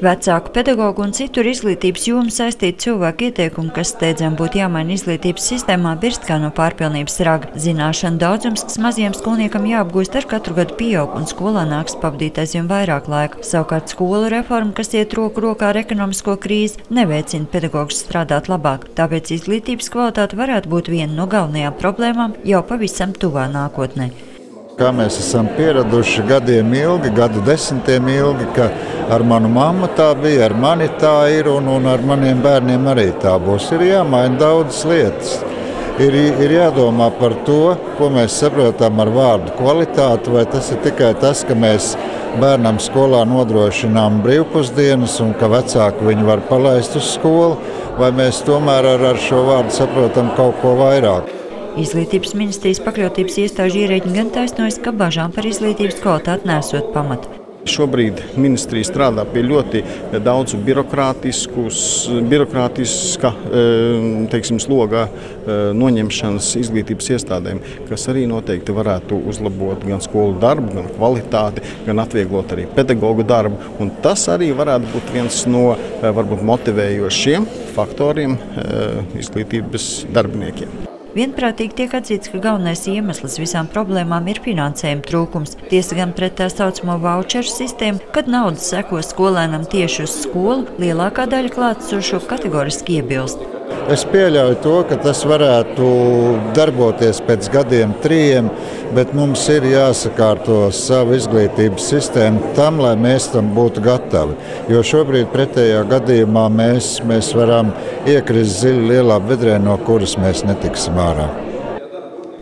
Vecāku, pedagogu un citu izglītības jomu saistītu cilvēku ieteikumu, kas steidzami būtu jāmaina izglītības sistēmā, birst kā no pārpilnības raga. Zināšanu daudzums, kas mazajam skolniekam jāapgūst, ar katru gadu pieaug, un skolā nāks pavadīt aizvien vairāk laika. Savukārt skolu reforma, kas iet roku rokā ar ekonomisko krīzi, neveicina pedagogus strādāt labāk. Tāpēc izglītības kvalitāte varētu būt viena no galvenajām problēmām jau pavisam tuvā nākotnē. Kā mēs esam pieraduši gadiem ilgi, gadu desmitiem ilgi, ka ar manu mammu tā bija, ar mani tā ir un ar maniem bērniem arī tā būs. Ir jāmaina daudzas lietas. Ir jādomā par to, ko mēs saprotam ar vārdu kvalitāti, vai tas ir tikai tas, ka mēs bērnam skolā nodrošinām brīvpusdienas un ka vecāki viņu var palaist uz skolu, vai mēs tomēr ar šo vārdu saprotam kaut ko vairāk. Izglītības ministrijas pakļautības iestāžu ierēģi gan taisnojas, ka bažām par izglītības kvalitāti nesot pamata. Šobrīd ministrija strādā pie ļoti daudzu birokrātiska sloga noņemšanas izglītības iestādēm, kas arī noteikti varētu uzlabot gan skolu darbu, gan kvalitāti, gan atvieglot arī pedagogu darbu. Un tas arī varētu būt viens no varbūt motivējošiem faktoriem izglītības darbiniekiem. Vienprātīgi tiek atzīts, ka galvenais iemesls visām problēmām ir finansējuma trūkums. Tiesa gan pret tā saucamo vaučeru sistēmu, kad naudas seko skolēnam tieši uz skolu, lielākā daļa klātesošo kategoriski iebilst. Es pieļauju to, ka tas varētu darboties pēc gadiem 3, bet mums ir jāsakārto savu izglītības sistēmu tam, lai mēs tam būtu gatavi. Jo šobrīd pretējā gadījumā mēs varam iekrist dziļi lielā bedrē, no kuras mēs netiksim ārā.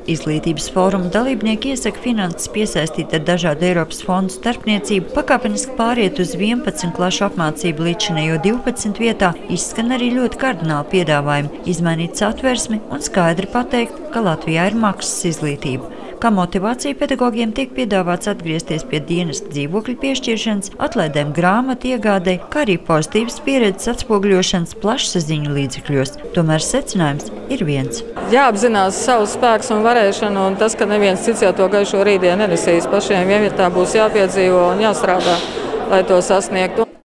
Izglītības fóruma dalībnieki iesaka finanses piesaistīt ar dažādu Eiropas fondu starpniecību, pakāpeniski pāriet uz 11 klašu apmācību līdzinējo 12 vietā, izskan arī ļoti kardināli piedāvājumi, izmainīt satversmi un skaidri pateikt, ka Latvijā ir maksas izglītība. Kā motivācija pedagogiem tiek piedāvāts atgriezties pie dienesta dzīvokļu piešķiršanas, atlaidēm grāmatu iegādei, kā arī pozitīvas pieredzes atspoguļošanas plašsaziņu līdzekļos. Tomēr secinājums ir viens. Jāapzinās savus spēkus un varēšanu, un tas, ka neviens cits jau to gaišo rītdienu nenesīs pašiem, vienvietā būs jāpiedzīvo un jāstrādā, lai to sasniegtu.